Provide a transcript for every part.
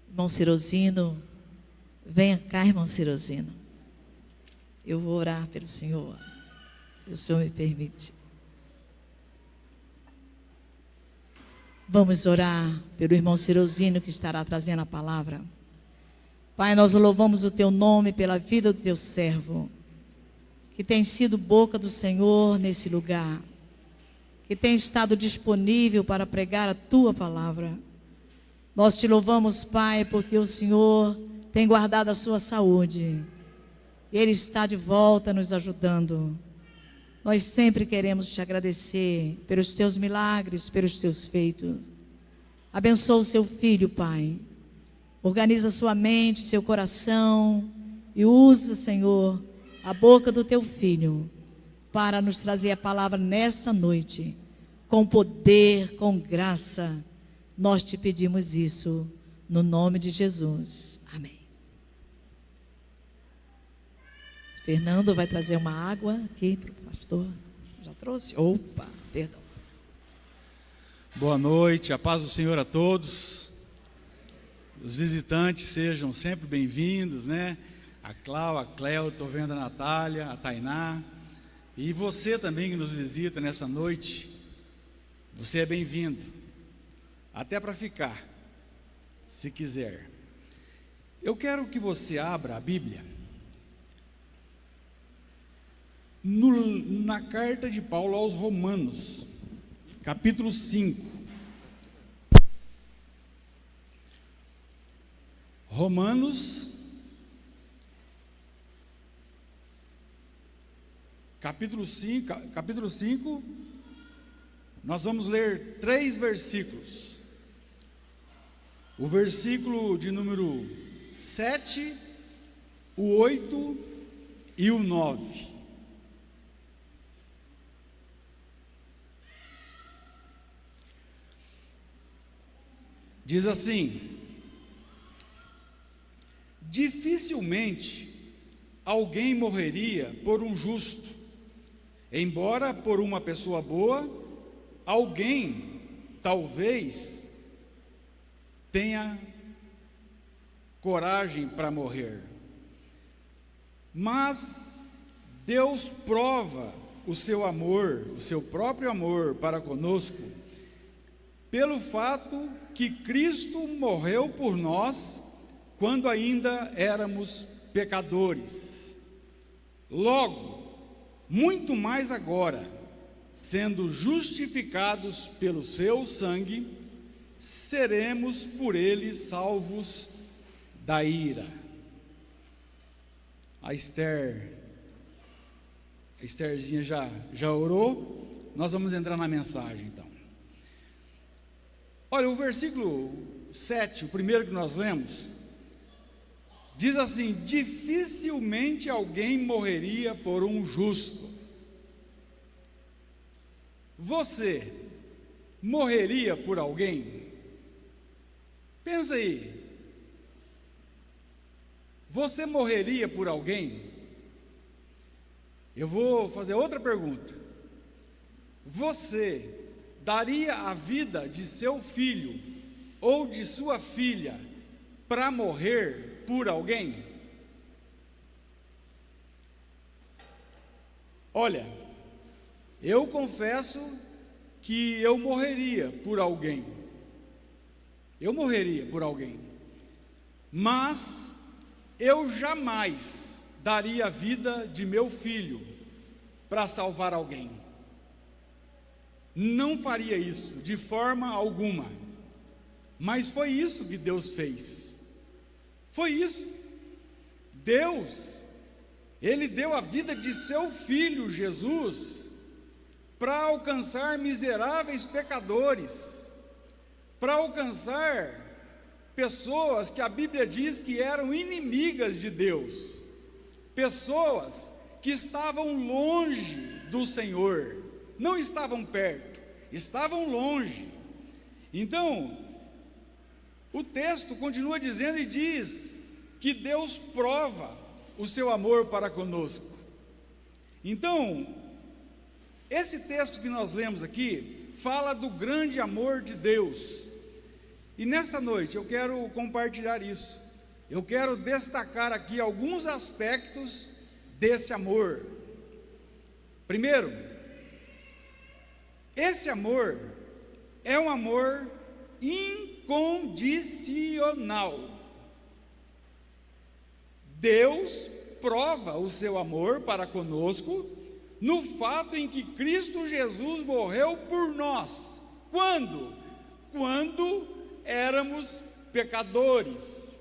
Irmão Cirozino, venha cá, irmão Cirozino. Eu vou orar pelo Senhor, se o Senhor me permite. Vamos orar pelo irmão Cirozino que estará trazendo a palavra. Pai, nós louvamos o Teu nome pela vida do Teu servo, que tem sido boca do Senhor nesse lugar, que tem estado disponível para pregar a Tua palavra. Nós Te louvamos, Pai, porque o Senhor tem guardado a sua saúde. Ele está de volta nos ajudando. Nós sempre queremos Te agradecer pelos Teus milagres, pelos Teus feitos. Abençoa o seu filho, Pai. Organiza sua mente, seu coração e usa, Senhor, a boca do Teu filho para nos trazer a palavra nesta noite, com poder, com graça. Nós Te pedimos isso, no nome de Jesus. Amém. Fernando vai trazer uma água aqui para o pastor. Já trouxe? Opa, perdão. Boa noite, a paz do Senhor a todos. Os visitantes sejam sempre bem-vindos, né? A Cláudia, a Cléo, estou vendo a Natália, a Tainá. E você também que nos visita nessa noite, você é bem-vindo. Até para ficar, se quiser. Eu quero que você abra a Bíblia na carta de Paulo aos Romanos, capítulo 5. Romanos, capítulo 5, nós vamos ler 3 versículos. O versículo de número 7, o 8 e o 9. Diz assim: dificilmente alguém morreria por um justo, embora por uma pessoa boa, alguém talvez tenha coragem para morrer. Mas Deus prova o seu amor, o seu próprio amor para conosco, pelo fato que Cristo morreu por nós quando ainda éramos pecadores. Logo, muito mais agora, sendo justificados pelo seu sangue, seremos por ele salvos da ira. A Estherzinha já orou. Nós vamos entrar na mensagem então. Olha, o versículo 7, o primeiro que nós lemos, diz assim: dificilmente alguém morreria por um justo. Você morreria por alguém? Pensa aí. Você morreria por alguém? Eu vou fazer outra pergunta. Você daria a vida de seu filho ou de sua filha para morrer por alguém? Olha, eu confesso que eu morreria por alguém. Eu morreria por alguém. Mas eu jamais daria a vida de meu filho para salvar alguém. Não faria isso de forma alguma. Mas foi isso que Deus fez. Foi isso. Deus, Ele deu a vida de seu Filho Jesus para alcançar miseráveis pecadores, para alcançar pessoas que a Bíblia diz que eram inimigas de Deus, pessoas que estavam longe do Senhor, não estavam perto, estavam longe. Então, o texto continua dizendo e diz que Deus prova o seu amor para conosco. Então, esse texto que nós lemos aqui fala do grande amor de Deus. E nessa noite eu quero compartilhar isso. Eu quero destacar aqui alguns aspectos desse amor. Primeiro, esse amor é um amor incondicional. Deus prova o seu amor para conosco no fato em que Cristo Jesus morreu por nós. Quando? Quando éramos pecadores.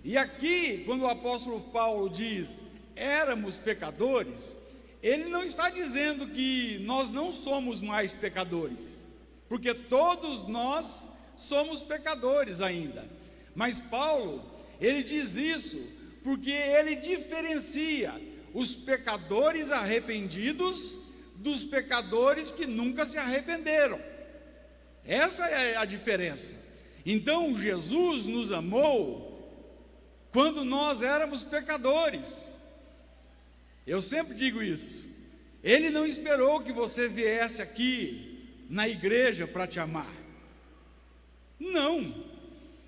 E aqui, quando o apóstolo Paulo diz éramos pecadores, ele não está dizendo que nós não somos mais pecadores, porque todos nós somos pecadores ainda. Mas Paulo, ele diz isso porque ele diferencia os pecadores arrependidos dos pecadores que nunca se arrependeram. Essa é a diferença. Então Jesus nos amou quando nós éramos pecadores. Eu sempre digo isso. Ele não esperou que você viesse aqui na igreja para te amar. Não.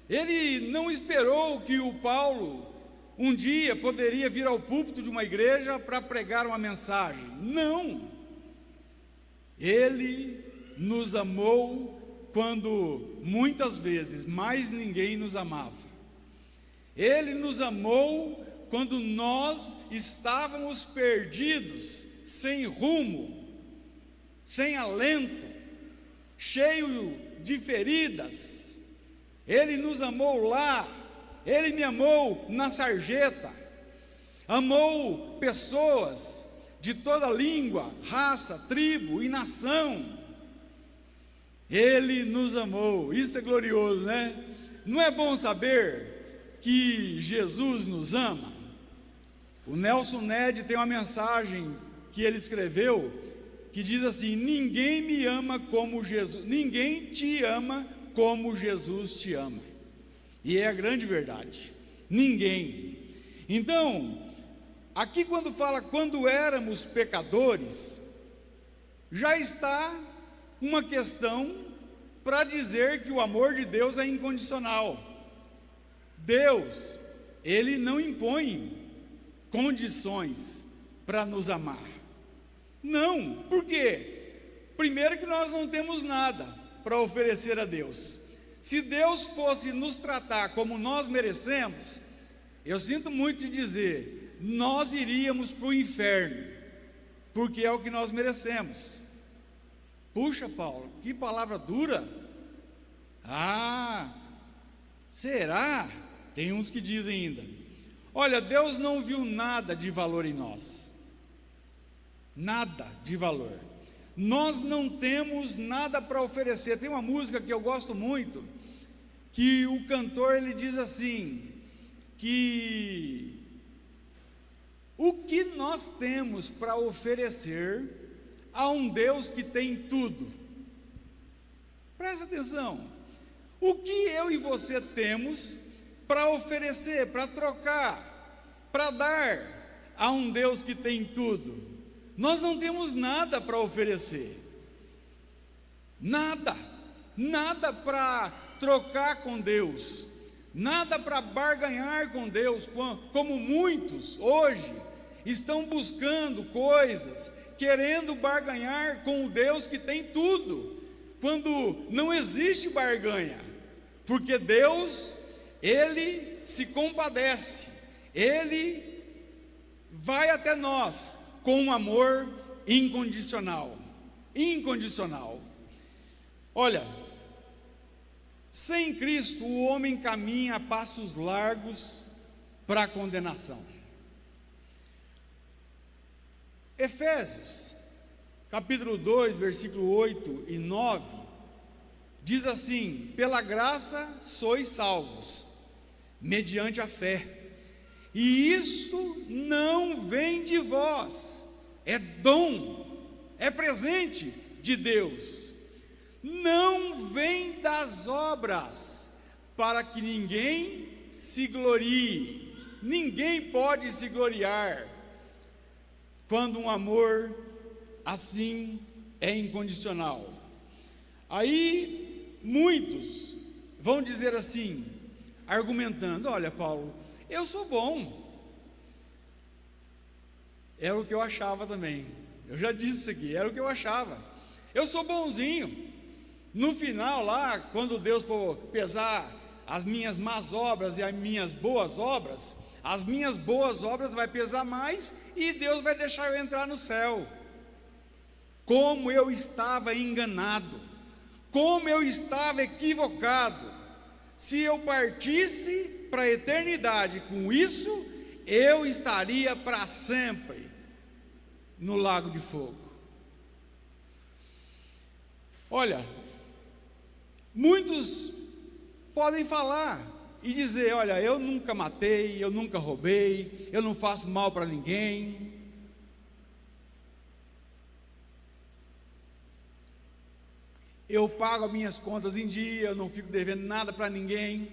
Ele não esperou que o Paulo um dia poderia vir ao púlpito de uma igreja para pregar uma mensagem. Não. Ele nos amou quando muitas vezes mais ninguém nos amava. Ele nos amou quando nós estávamos perdidos, sem rumo, sem alento, cheio de feridas. Ele nos amou lá. Ele me amou na sarjeta. Amou pessoas de toda língua, raça, tribo e nação. Ele nos amou. Isso é glorioso, né? Não é bom saber que Jesus nos ama? O Nelson Ned tem uma mensagem que ele escreveu que diz assim: ninguém me ama como Jesus, ninguém te ama como Jesus te ama. E é a grande verdade. Ninguém. Então, aqui quando fala quando éramos pecadores, já está uma questão para dizer que o amor de Deus é incondicional. Deus, Ele não impõe condições para nos amar. Não, por quê? Primeiro que nós não temos nada para oferecer a Deus. Se Deus fosse nos tratar como nós merecemos, eu sinto muito de dizer, nós iríamos para o inferno, porque é o que nós merecemos. Puxa, Paulo, que palavra dura. Ah, será? Tem uns que dizem ainda. Olha, Deus não viu nada de valor em nós. Nada de valor. Nós não temos nada para oferecer. Tem uma música que eu gosto muito, que o cantor ele diz assim, que o que nós temos para oferecer a um Deus que tem tudo? Presta atenção. O que eu e você temos para oferecer, para trocar, para dar a um Deus que tem tudo? Nós não temos nada para oferecer. Nada. Nada para trocar com Deus. Nada para barganhar com Deus, como muitos hoje estão buscando coisas, querendo barganhar com o Deus que tem tudo, quando não existe barganha, porque Deus, Ele se compadece, Ele vai até nós com um amor incondicional, incondicional. Olha, sem Cristo o homem caminha a passos largos para a condenação. Efésios, capítulo 2, versículo 8 e 9, diz assim: pela graça sois salvos, mediante a fé, e isto não vem de vós, é dom, é presente de Deus, não vem das obras, para que ninguém se glorie. Ninguém pode se gloriar quando um amor assim é incondicional. Aí muitos vão dizer assim, argumentando: olha, Paulo, eu sou bom. Era o que eu achava também. Eu já disse isso aqui, era o que eu achava. Eu sou bonzinho. No final lá, quando Deus for pesar as minhas más obras e as minhas boas obras vai pesar mais e Deus vai deixar eu entrar no céu. Como eu estava enganado, como eu estava equivocado. Se eu partisse para a eternidade com isso, eu estaria para sempre no lago de fogo. Olha, muitos podem falar e dizer: olha, eu nunca matei, eu nunca roubei, eu não faço mal para ninguém. Eu pago as minhas contas em dia, eu não fico devendo nada para ninguém.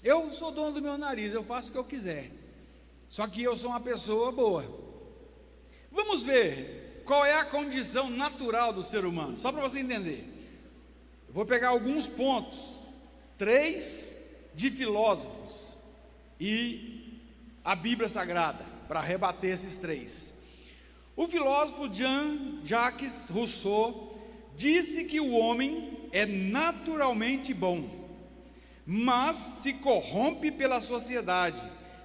Eu sou dono do meu nariz, eu faço o que eu quiser. Só que eu sou uma pessoa boa. Vamos ver qual é a condição natural do ser humano, só para você entender. Eu vou pegar alguns pontos, 3 de filósofos e a Bíblia Sagrada, para rebater esses 3. O filósofo Jean-Jacques Rousseau disse que o homem é naturalmente bom, mas se corrompe pela sociedade,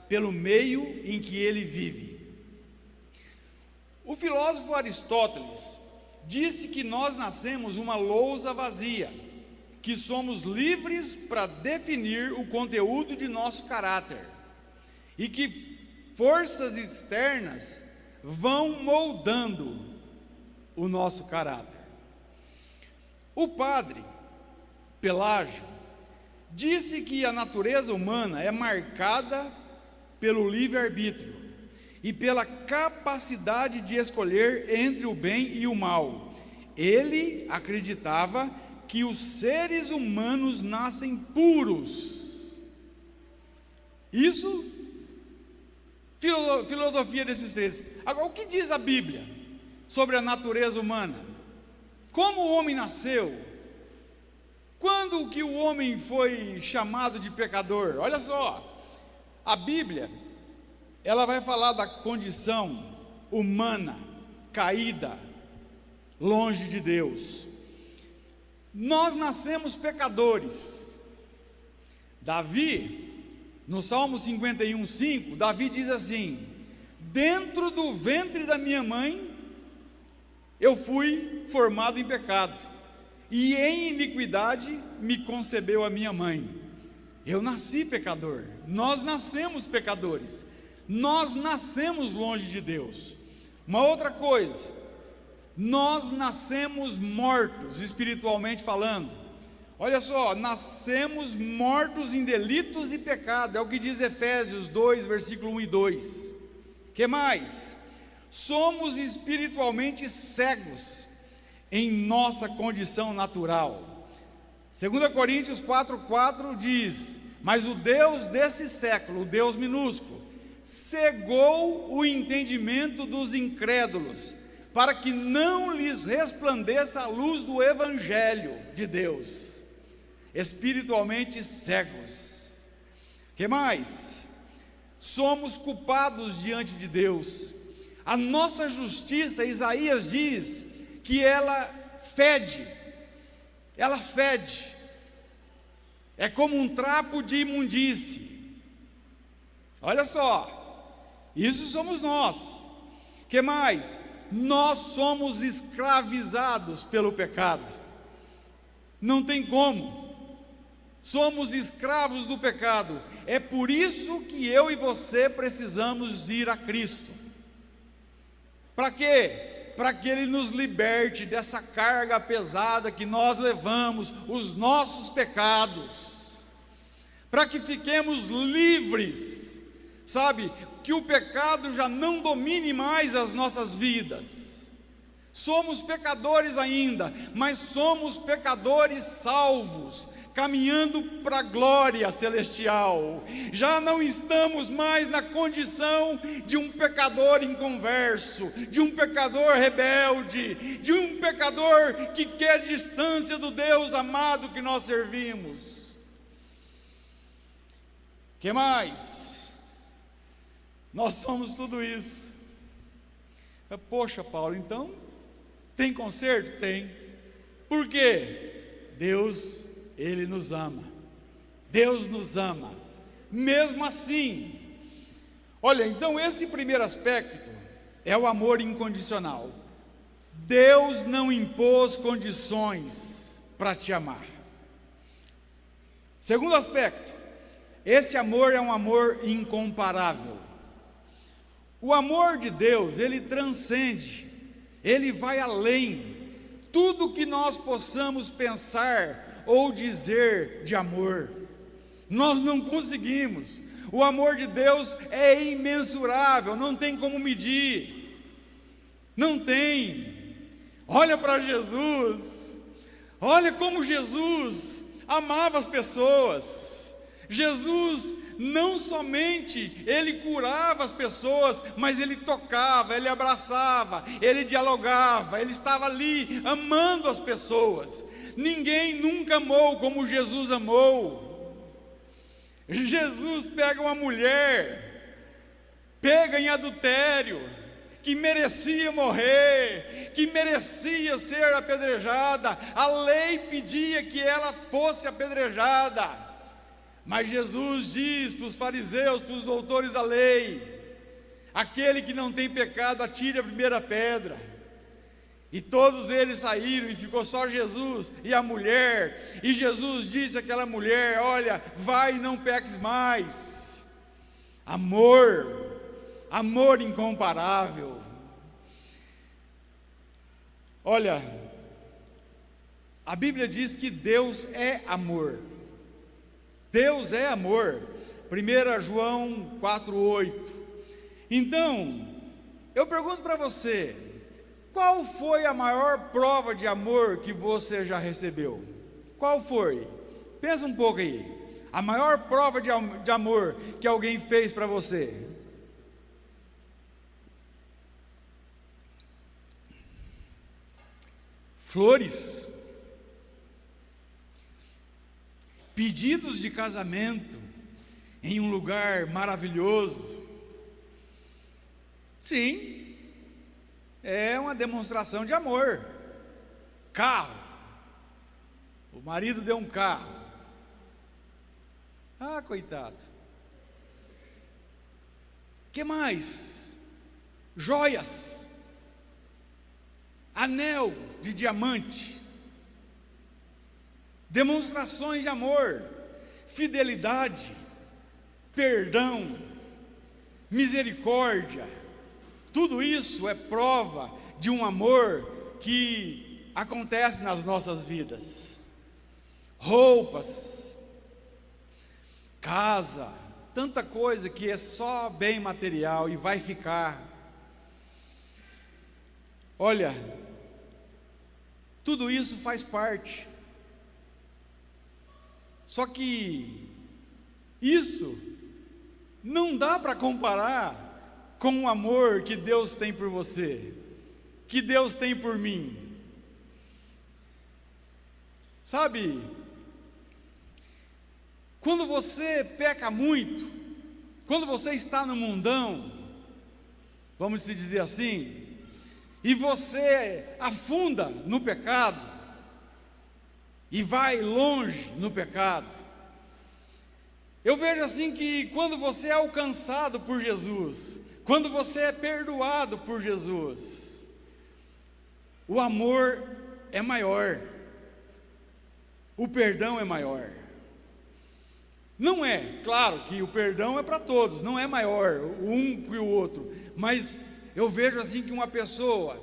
pelo meio em que ele vive. O filósofo Aristóteles disse que nós nascemos uma lousa vazia, que somos livres para definir o conteúdo de nosso caráter, e que forças externas vão moldando o nosso caráter. O padre Pelágio disse que a natureza humana é marcada pelo livre-arbítrio e pela capacidade de escolher entre o bem e o mal. Ele acreditava que os seres humanos nascem puros. Isso, filosofia desses 3. Agora, o que diz a Bíblia sobre a natureza humana? Como o homem nasceu? Quando que o homem foi chamado de pecador? Olha só, a Bíblia, ela vai falar da condição humana, caída, longe de Deus. Nós nascemos pecadores. Davi, no Salmo 51:5, Davi diz assim: dentro do ventre da minha mãe, eu fui formado em pecado, e em iniquidade me concebeu a minha mãe. Eu nasci pecador. Nós nascemos pecadores. Nós nascemos longe de Deus. Uma outra coisa, nós nascemos mortos, espiritualmente falando. Olha só, nascemos mortos em delitos e pecado, é o que diz Efésios 2, versículo 1 e 2. Que mais? Somos espiritualmente cegos em nossa condição natural. 2 Coríntios 4:4 diz: mas o Deus desse século, o Deus minúsculo, cegou o entendimento dos incrédulos, para que não lhes resplandeça a luz do Evangelho de Deus. Espiritualmente cegos. Que mais? Somos culpados diante de Deus. A nossa justiça, Isaías diz que ela fede, é como um trapo de imundície. Olha só, isso somos nós. Que mais? Nós somos escravizados pelo pecado, não tem como, somos escravos do pecado. É por isso que eu e você precisamos ir a Cristo. Para quê? Para que Ele nos liberte dessa carga pesada que nós levamos, os nossos pecados, para que fiquemos livres, sabe? Que o pecado já não domine mais as nossas vidas. Somos pecadores ainda, mas somos pecadores salvos, caminhando para a glória celestial. Já não estamos mais na condição de um pecador inconverso, de um pecador rebelde, de um pecador que quer distância do Deus amado que nós servimos. Que mais? Nós somos tudo isso. Poxa, Paulo, então tem conserto? Tem. Por quê? Deus, Ele nos ama. Deus nos ama. Mesmo assim, olha, então esse primeiro aspecto é o amor incondicional. Deus não impôs condições para te amar. Segundo aspecto, esse amor é um amor incomparável. O amor de Deus, ele transcende, ele vai além tudo que nós possamos pensar ou dizer de amor. Nós não conseguimos. O amor de Deus é imensurável, não tem como medir. Não tem. Olha para Jesus. Olha como Jesus amava as pessoas. Jesus não somente ele curava as pessoas, mas ele tocava, ele abraçava, ele dialogava, ele estava ali amando as pessoas. Ninguém nunca amou como Jesus amou. Jesus pega uma mulher, pega em adultério, que merecia morrer, que merecia ser apedrejada, a lei pedia que ela fosse apedrejada. Mas Jesus diz para os fariseus, para os doutores da lei: aquele que não tem pecado, atire a primeira pedra. E todos eles saíram, e ficou só Jesus e a mulher. E Jesus disse àquela mulher: olha, vai e não peques mais. Amor, amor incomparável. Olha, a Bíblia diz que Deus é amor. Deus é amor, 1 João 4,8. Então, eu pergunto para você: qual foi a maior prova de amor que você já recebeu? Qual foi? Pensa um pouco aí. A maior prova de amor que alguém fez para você. Flores. Pedidos de casamento em um lugar maravilhoso. Sim, é uma demonstração de amor. Carro. O marido deu um carro. Ah, coitado. Que mais? Joias. Anel de diamante. Demonstrações de amor, fidelidade, perdão, misericórdia. Tudo isso é prova de um amor que acontece nas nossas vidas. Roupas, casa, tanta coisa que é só bem material e vai ficar. Olha, tudo isso faz parte. Só que isso não dá para comparar com o amor que Deus tem por você, que Deus tem por mim. Sabe, quando você peca muito, quando você está no mundão, vamos se dizer assim, e você afunda no pecado, e vai longe no pecado, eu vejo assim que quando você é alcançado por Jesus, quando você é perdoado por Jesus, o amor é maior, o perdão é maior. Não é, claro que o perdão é para todos, não é maior um que o outro, mas eu vejo assim que uma pessoa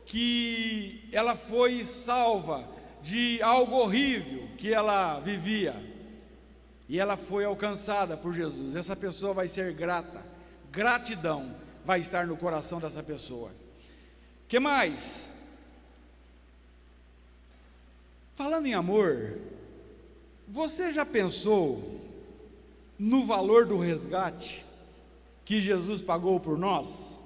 que ela foi salva de algo horrível que ela vivia, e ela foi alcançada por Jesus, essa pessoa vai ser grata, gratidão vai estar no coração dessa pessoa. Que mais? Falando em amor, Você já pensou no valor do resgate que Jesus pagou por nós?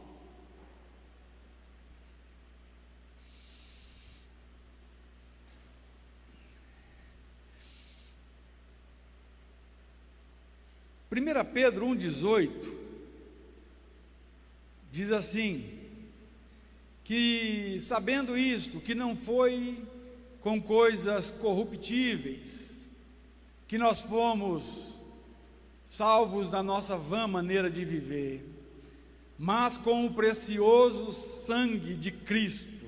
Primeira Pedro 1,18 diz assim, que sabendo isto, que não foi com coisas corruptíveis que nós fomos salvos da nossa vã maneira de viver, mas com o precioso sangue de Cristo,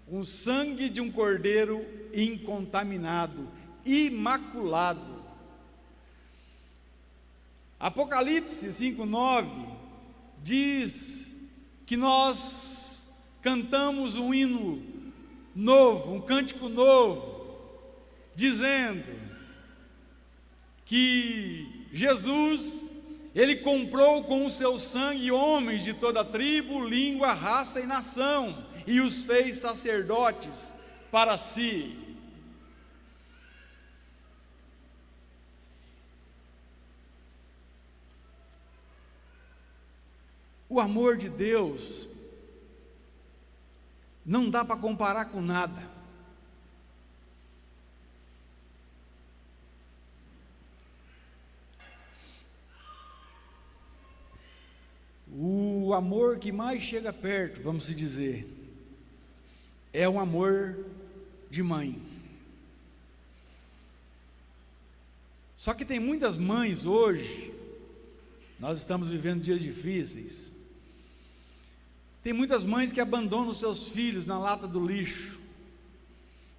o sangue de um cordeiro incontaminado, imaculado. Apocalipse 5,9 diz que nós cantamos um hino novo, um cântico novo, dizendo que Jesus, Ele comprou com o seu sangue homens de toda tribo, língua, raça e nação, e os fez sacerdotes para si. O amor de Deus não dá para comparar com nada. O amor que mais chega perto, vamos dizer, é um amor de mãe. Só que tem muitas mães hoje, nós estamos vivendo dias difíceis, tem muitas mães que abandonam seus filhos na lata do lixo,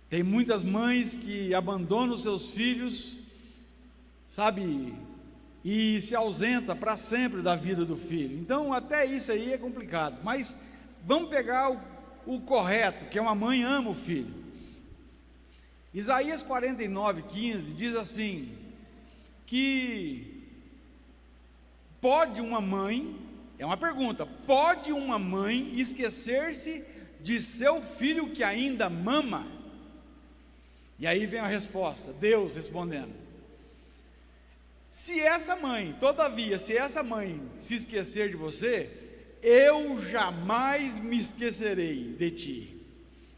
tem muitas mães que abandonam seus filhos, sabe, e se ausenta para sempre da vida do filho. Então até isso aí é complicado, mas vamos pegar o correto, que é uma mãe ama o filho. Isaías 49,15 diz assim, que pode uma mãe, é uma pergunta, pode uma mãe esquecer-se de seu filho que ainda mama? E aí vem a resposta, Deus respondendo, se essa mãe, todavia, se essa mãe se esquecer de você, eu jamais me esquecerei de ti.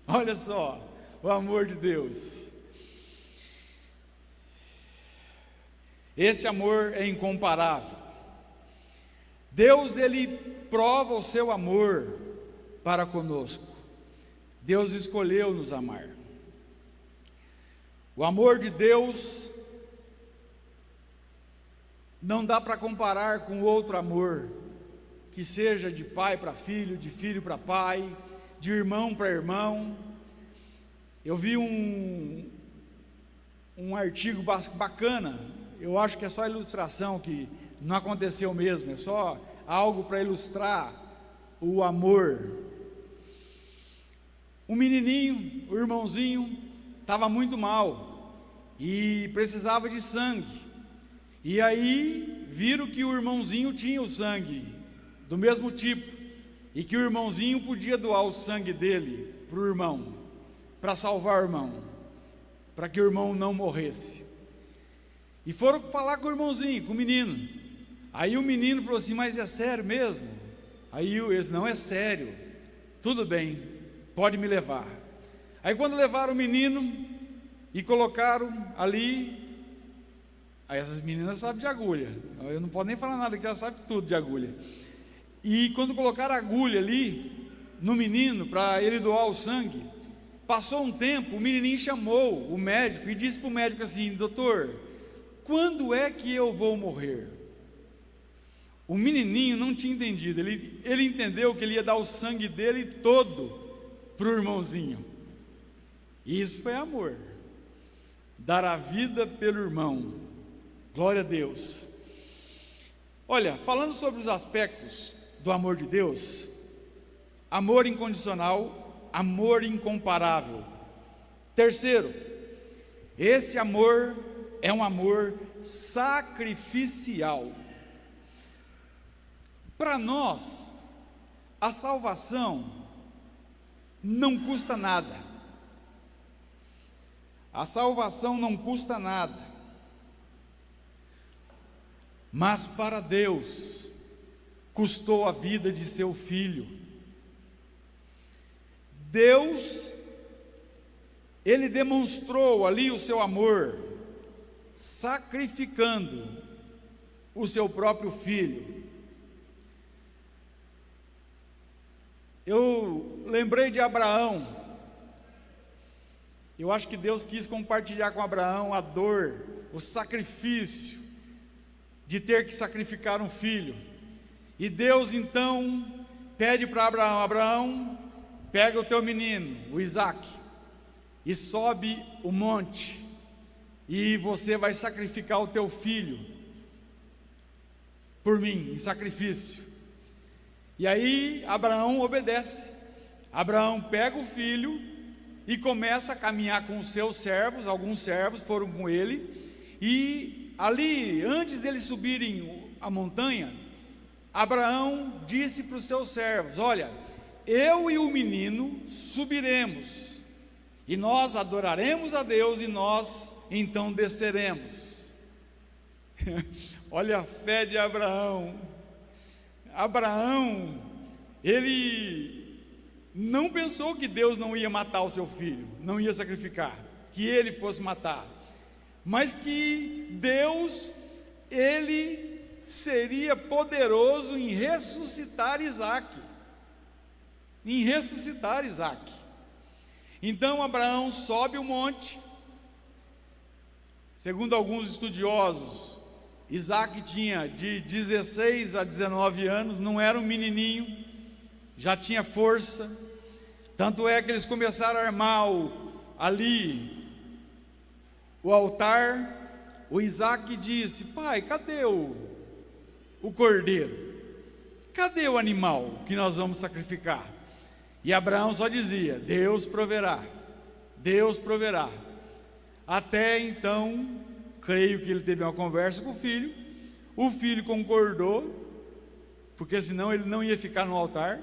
Olha só, o amor de Deus. Esse amor é incomparável. Deus, Ele prova o seu amor para conosco. Deus escolheu nos amar. O amor de Deus não dá para comparar com outro amor, que seja de pai para filho, de filho para pai, de irmão para irmão. Eu vi um artigo bacana, eu acho que é só ilustração, que não aconteceu mesmo, é só algo para ilustrar o amor. Um menininho, o irmãozinho, estava muito mal e precisava de sangue. E aí viram que o irmãozinho tinha o sangue do mesmo tipo, e que o irmãozinho podia doar o sangue dele para o irmão, para salvar o irmão, para que o irmão não morresse. E foram falar com o irmãozinho, com o menino. Aí o menino falou assim, mas é sério mesmo? Aí ele disse, não, é sério, tudo bem, pode me levar. Aí quando levaram o menino e colocaram ali, aí essas meninas sabem de agulha, eu não posso nem falar nada, que elas sabem tudo de agulha. E quando colocaram a agulha ali no menino, para ele doar o sangue, passou um tempo, o menininho chamou o médico e disse para o médico assim, doutor, quando é que eu vou morrer? O menininho não tinha entendido, ele entendeu que ele ia dar o sangue dele todo para o irmãozinho. Isso foi amor, dar a vida pelo irmão. Glória a Deus. Olha, falando sobre os aspectos do amor de Deus, amor incondicional, amor incomparável. Terceiro, esse amor é um amor sacrificial. Para nós, a salvação não custa nada. A salvação não custa nada. mas para Deus custou a vida de seu filho. Deus, Ele demonstrou ali o seu amor, sacrificando o seu próprio filho. Eu lembrei de Abraão. Eu acho que Deus quis compartilhar com Abraão a dor, o sacrifício de ter que sacrificar um filho. E Deus então pede para Abraão: Abraão, pega o teu menino, o Isaque, e sobe o monte, e você vai sacrificar o teu filho por mim, em sacrifício. E aí Abraão obedece. Abraão pega o filho e começa a caminhar com os seus servos. Alguns servos foram com ele, e ali, antes deles subirem a montanha, Abraão disse para os seus servos: olha, eu e o menino subiremos, e nós adoraremos a Deus, e nós então desceremos. Olha a fé de Abraão. Abraão, ele não pensou que Deus não ia matar o seu filho, não ia sacrificar, que ele fosse matar, mas que Deus, ele seria poderoso em ressuscitar Isaque, Então Abraão sobe o monte. Segundo alguns estudiosos, Isaque tinha de 16 a 19 anos, não era um menininho, já tinha força. Tanto é que eles começaram a armar ali o altar. O Isaque disse: pai, cadê o cordeiro? Cadê o animal que nós vamos sacrificar? E Abraão só dizia: Deus proverá, Deus proverá. Até então, creio que ele teve uma conversa com o filho concordou, porque senão ele não ia ficar no altar.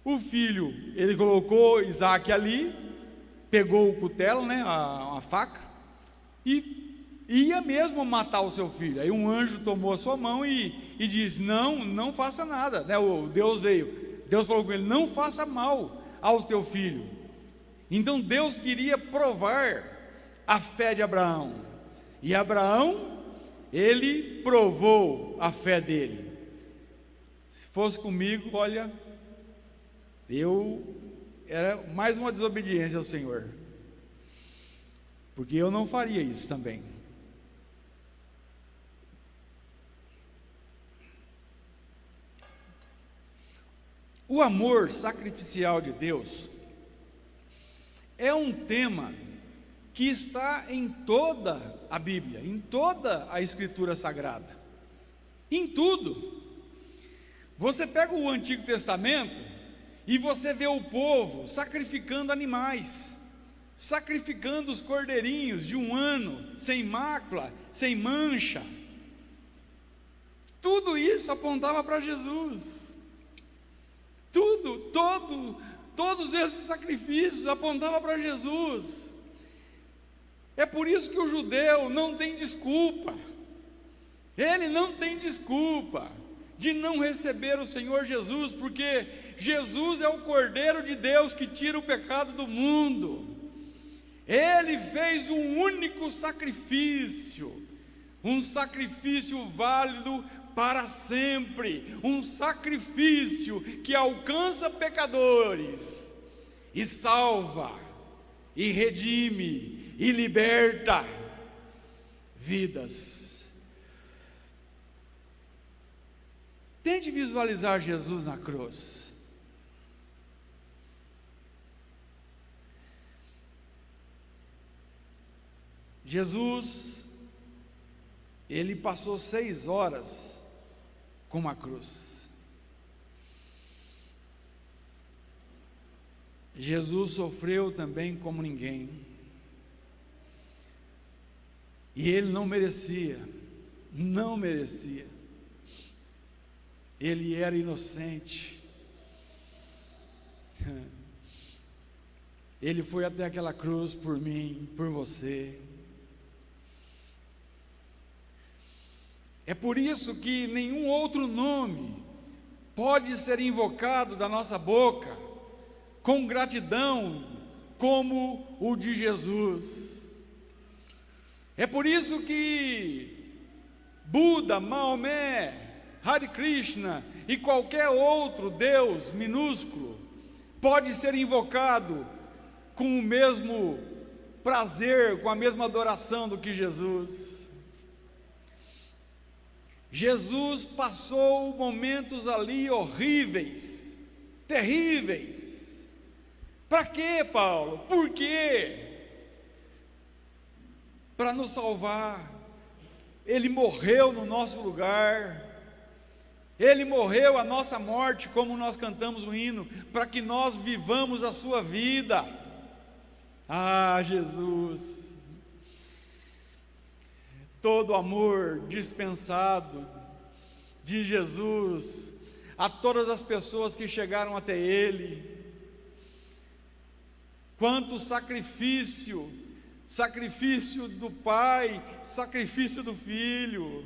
O filho, ele colocou Isaque ali, pegou o cutelo, uma faca, e ia mesmo matar o seu filho. Aí um anjo tomou a sua mão e disse: não faça nada, o Deus veio, Deus falou com ele: não faça mal ao teu filho. Então Deus queria provar a fé de Abraão, e Abraão, ele provou a fé dele. Se fosse comigo, olha, era mais uma desobediência ao Senhor, porque eu não faria isso também. O amor sacrificial de Deus é um tema que está em toda a Bíblia, em toda a Escritura Sagrada, em tudo. Você pega o Antigo Testamento e você vê o povo sacrificando animais, sacrificando os cordeirinhos de um ano, sem mácula, sem mancha. Tudo isso apontava para Jesus. Todos esses sacrifícios apontavam para Jesus. É por isso que o judeu não tem desculpa. Ele não tem desculpa de não receber o Senhor Jesus, porque Jesus é o Cordeiro de Deus que tira o pecado do mundo. Ele fez um único sacrifício, um sacrifício válido para sempre, um sacrifício que alcança pecadores e salva, e redime, e liberta vidas. Tente visualizar Jesus na cruz. Jesus, ele passou 6 horas com a cruz. Jesus sofreu também como ninguém, e ele não merecia, ele era inocente. Ele foi até aquela cruz por mim, por você. É por isso que nenhum outro nome pode ser invocado da nossa boca com gratidão como o de Jesus. É por isso que Buda, Maomé, Hare Krishna e qualquer outro Deus minúsculo pode ser invocado com o mesmo prazer, com a mesma adoração do que Jesus. Jesus passou momentos ali horríveis, terríveis. Para quê, Paulo? Por quê? Para nos salvar. Ele morreu no nosso lugar. Ele morreu a nossa morte, como nós cantamos no hino, para que nós vivamos a sua vida. Ah, Jesus! Todo amor dispensado de Jesus a todas as pessoas que chegaram até Ele. Quanto sacrifício, sacrifício do Pai, sacrifício do Filho.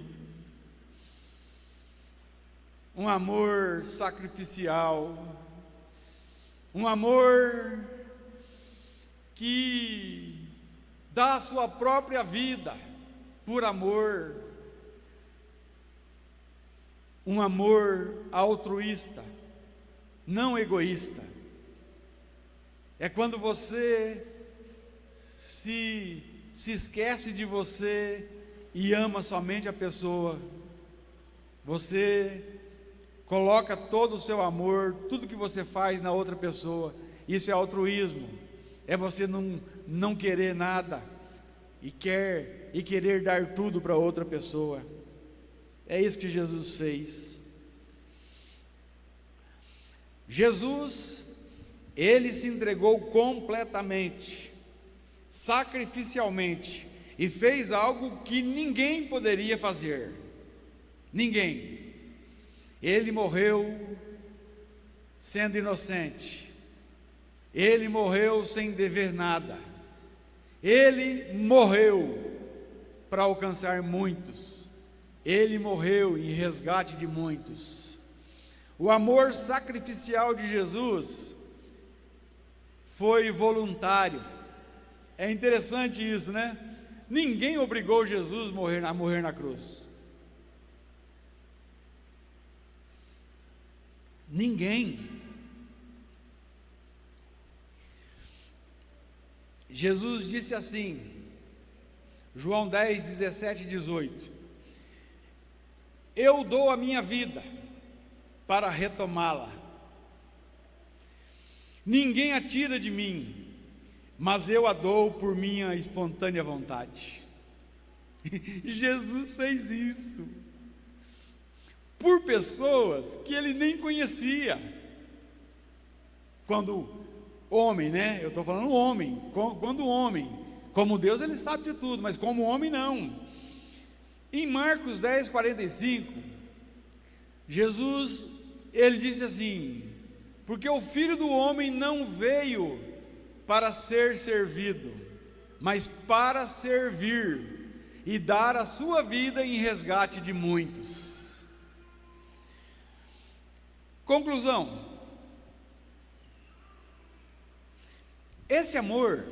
Um amor sacrificial, um amor que dá a sua própria vida por amor, um amor altruísta, não egoísta. É quando você se esquece de você e ama somente a pessoa. Você coloca todo o seu amor, tudo que você faz na outra pessoa. Isso é altruísmo. É você não querer nada e querer dar tudo para outra pessoa. É isso que Jesus fez. Jesus, Ele se entregou completamente, sacrificialmente, e fez algo que ninguém poderia fazer. Ninguém. Ele morreu sendo inocente. Ele morreu sem dever nada. Ele morreu para alcançar muitos. Ele morreu em resgate de muitos. O amor sacrificial de Jesus foi voluntário. É interessante isso, né? Ninguém obrigou Jesus a morrer na cruz. Ninguém. Jesus disse assim, João 10, 17 e 18: eu dou a minha vida para retomá-la. Ninguém a tira de mim, mas eu a dou por minha espontânea vontade. Jesus fez isso por pessoas que ele nem conhecia. Quando homem, né? Eu estou falando homem. Quando homem, como Deus, ele sabe de tudo, mas como homem, não. Em Marcos 10, 45, Jesus, ele disse assim: porque o Filho do Homem não veio para ser servido, mas para servir e dar a sua vida em resgate de muitos. Conclusão: esse amor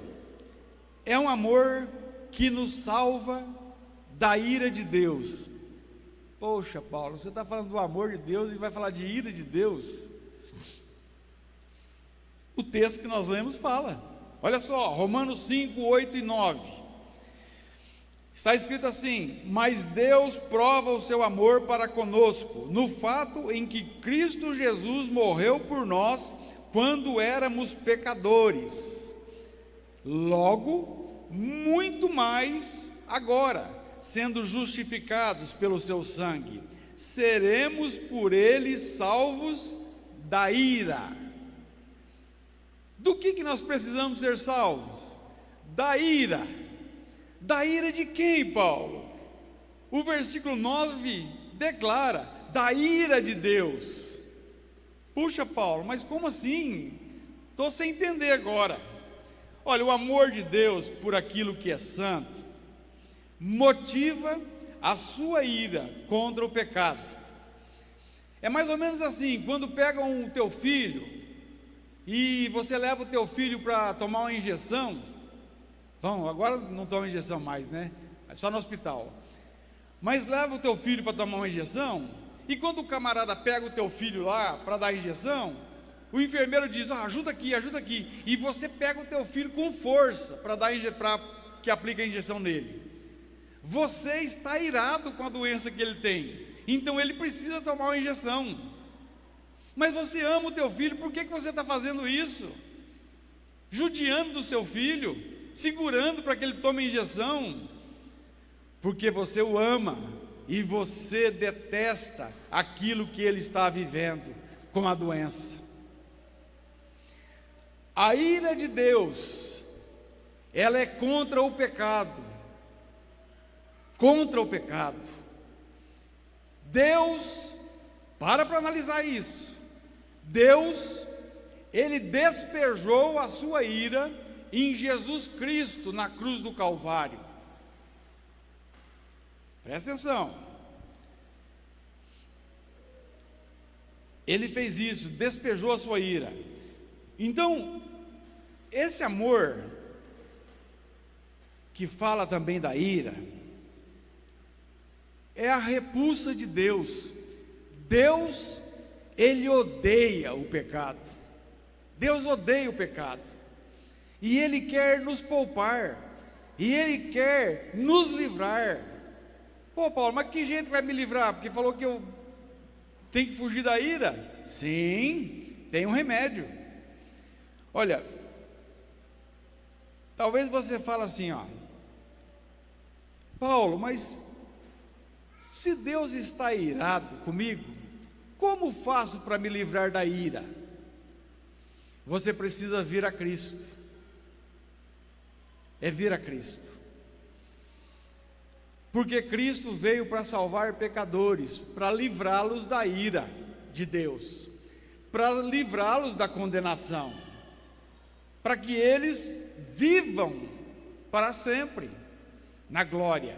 é um amor que nos salva da ira de Deus. Poxa, Paulo, você está falando do amor de Deus e vai falar de ira de Deus? O texto que nós lemos fala. Olha só, Romanos 5, 8 e 9. Está escrito assim: mas Deus prova o seu amor para conosco, no fato em que Cristo Jesus morreu por nós, quando éramos pecadores. Logo, muito mais agora, sendo justificados pelo seu sangue, seremos por ele salvos da ira. Do que nós precisamos ser salvos? Da ira. Da ira de quem, Paulo? O versículo 9 declara: da ira de Deus. Puxa, Paulo, mas como assim? Estou sem entender agora. Olha, o amor de Deus por aquilo que é santo motiva a sua ira contra o pecado. É mais ou menos assim, quando pegam o teu filho e você leva o teu filho para tomar uma injeção. Agora não toma injeção mais, né? É só no hospital. Mas leva o teu filho para tomar uma injeção, e quando o camarada pega o teu filho lá para dar a injeção, o enfermeiro diz: ajuda aqui, e você pega o teu filho com força para que aplique a injeção nele. Você está irado com a doença que ele tem, então ele precisa tomar uma injeção. Mas você ama o teu filho, por que você está fazendo isso? Judiando do seu filho, segurando para que ele tome a injeção, porque você o ama e você detesta aquilo que ele está vivendo com a doença. A ira de Deus, ela é contra o pecado. Contra o pecado. Deus, para analisar isso, Deus, Ele despejou a sua ira em Jesus Cristo na cruz do Calvário. Presta atenção. Ele fez isso, despejou a sua ira. Então, esse amor, que fala também da ira, é a repulsa de Deus. Deus, Ele odeia o pecado. Deus odeia o pecado. E Ele quer nos poupar. E Ele quer nos livrar. Pô, Paulo, mas que jeito vai me livrar? Porque falou que eu tenho que fugir da ira? Sim, tem um remédio. Olha, talvez você fale assim, Paulo, mas se Deus está irado comigo, como faço para me livrar da ira? Você precisa vir a Cristo. É vir a Cristo. Porque Cristo veio para salvar pecadores, para livrá-los da ira de Deus, para livrá-los da condenação, para que eles vivam para sempre na glória.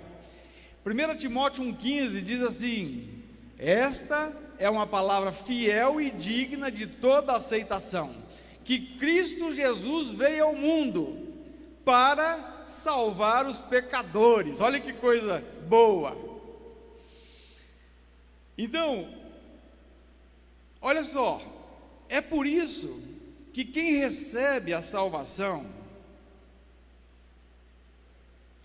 1 Timóteo 1,15 diz assim: esta é uma palavra fiel e digna de toda aceitação, que Cristo Jesus veio ao mundo para salvar os pecadores. Olha que coisa boa. Então, olha só, é por isso que quem recebe a salvação,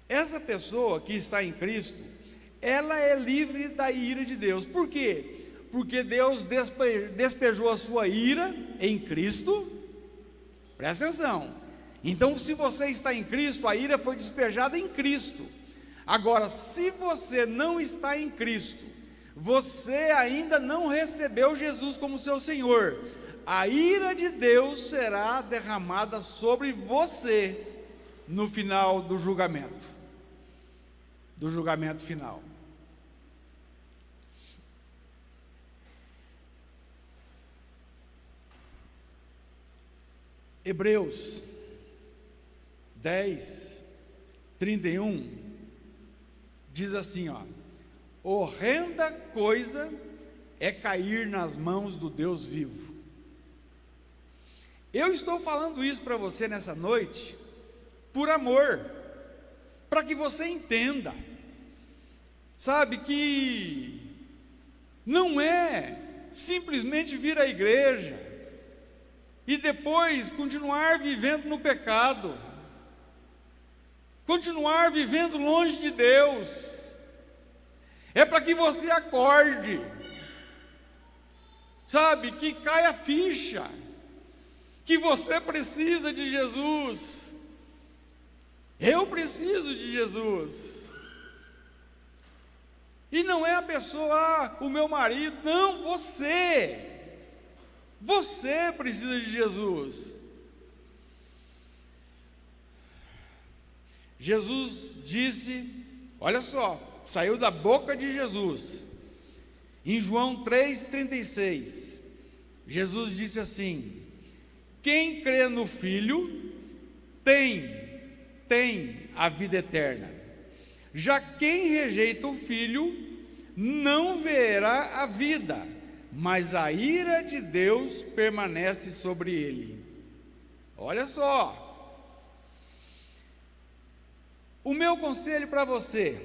essa pessoa que está em Cristo, ela é livre da ira de Deus. Por quê? Porque Deus despejou a sua ira em Cristo. Presta atenção. Então, se você está em Cristo, a ira foi despejada em Cristo. Agora, se você não está em Cristo, você ainda não recebeu Jesus como seu Senhor, a ira de Deus será derramada sobre você no final do julgamento final. Hebreus 10:31 diz assim, horrenda coisa é cair nas mãos do Deus vivo. Eu estou falando isso para você nessa noite por amor, para que você entenda, sabe, que não é simplesmente vir à igreja e depois continuar vivendo no pecado, continuar vivendo longe de Deus. É para que você acorde, sabe, que caia a ficha, que você precisa de Jesus. Eu preciso de Jesus. E não é a pessoa, o meu marido, não, você precisa de Jesus. Jesus disse, olha só, saiu da boca de Jesus, em João 3,36, Jesus disse assim: quem crê no Filho tem a vida eterna. Já quem rejeita o Filho não verá a vida, mas a ira de Deus permanece sobre ele. Olha só. O meu conselho para você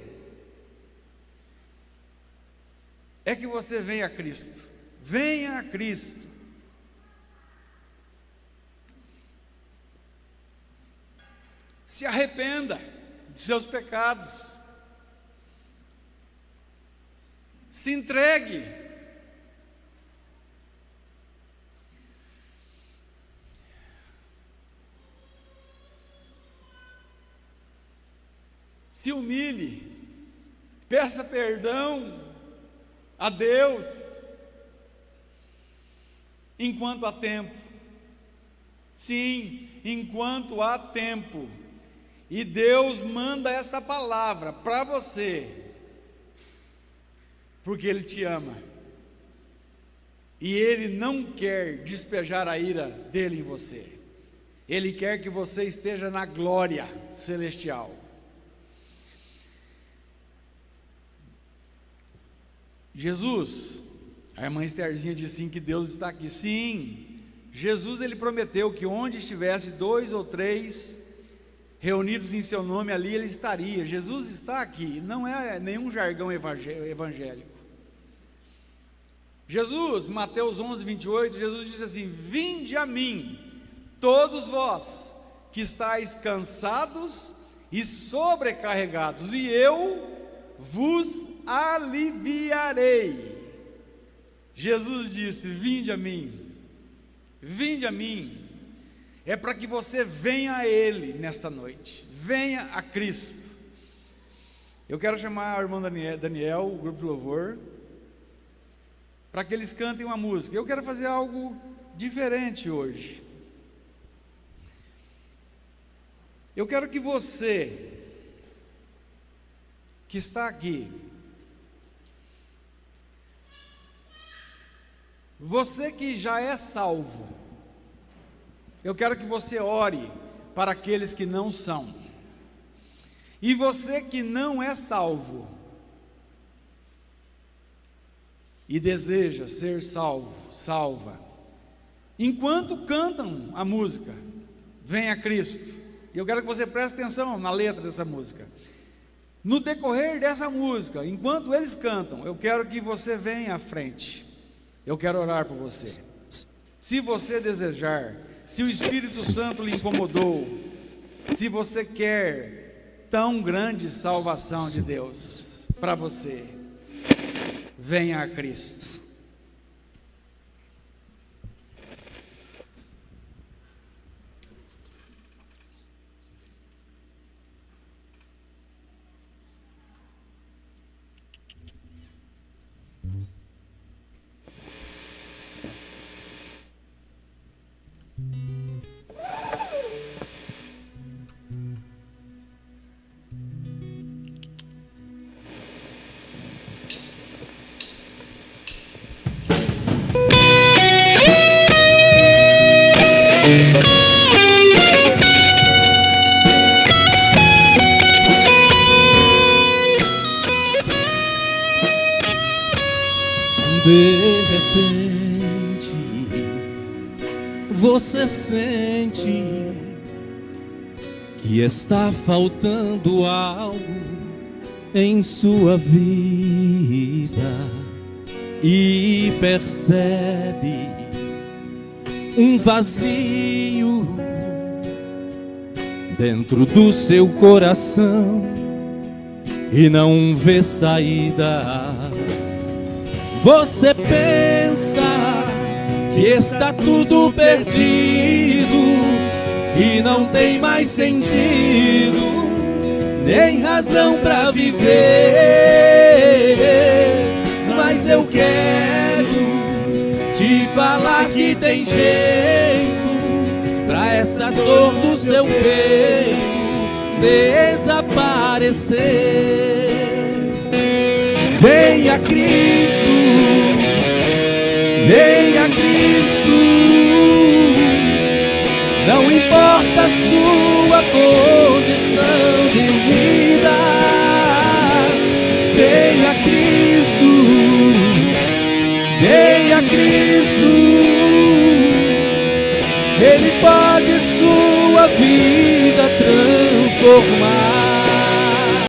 é que você venha a Cristo. Venha a Cristo. Se arrependa de seus pecados. Se entregue. Se humilhe. Peça perdão a Deus enquanto há tempo. Sim, enquanto há tempo. E Deus manda esta palavra para você, porque Ele te ama, e Ele não quer despejar a ira dele em você. Ele quer que você esteja na glória celestial. Jesus, a irmã Estherzinha disse sim, que Deus está aqui. Sim, Jesus, Ele prometeu que onde estivesse 2 ou 3 reunidos em seu nome, ali Ele estaria. Jesus está aqui, não é nenhum jargão evangélico. Jesus, Mateus 11, 28, Jesus disse assim: vinde a mim, todos vós que estáis cansados e sobrecarregados, e eu vos aliviarei. Jesus disse: vinde a mim, vinde a mim. É para que você venha a Ele nesta noite, venha a Cristo. Eu quero chamar o irmão Daniel, o grupo de louvor, para que eles cantem uma música. Eu quero fazer algo diferente hoje. Eu quero que você, que está aqui, você que já é salvo, eu quero que você ore para aqueles que não são. E você que não é salvo e deseja ser salvo, salva, enquanto cantam a música Venha a Cristo, e eu quero que você preste atenção na letra dessa música. No decorrer dessa música, enquanto eles cantam, eu quero que você venha à frente. Eu quero orar por você. Se você desejar, se o Espírito Santo lhe incomodou, se você quer tão grande salvação de Deus para você, venha a Cristo. De repente, você sente que está faltando algo em sua vida e percebe um vazio dentro do seu coração e não vê saída. Você pensa que está tudo perdido e não tem mais sentido, nem razão para viver. Mas eu quero te falar que tem jeito pra essa dor do seu peito desaparecer. Venha a Cristo, venha a Cristo. Não importa a sua condição de vida, Venha Cristo, venha Cristo, Ele pode sua vida transformar.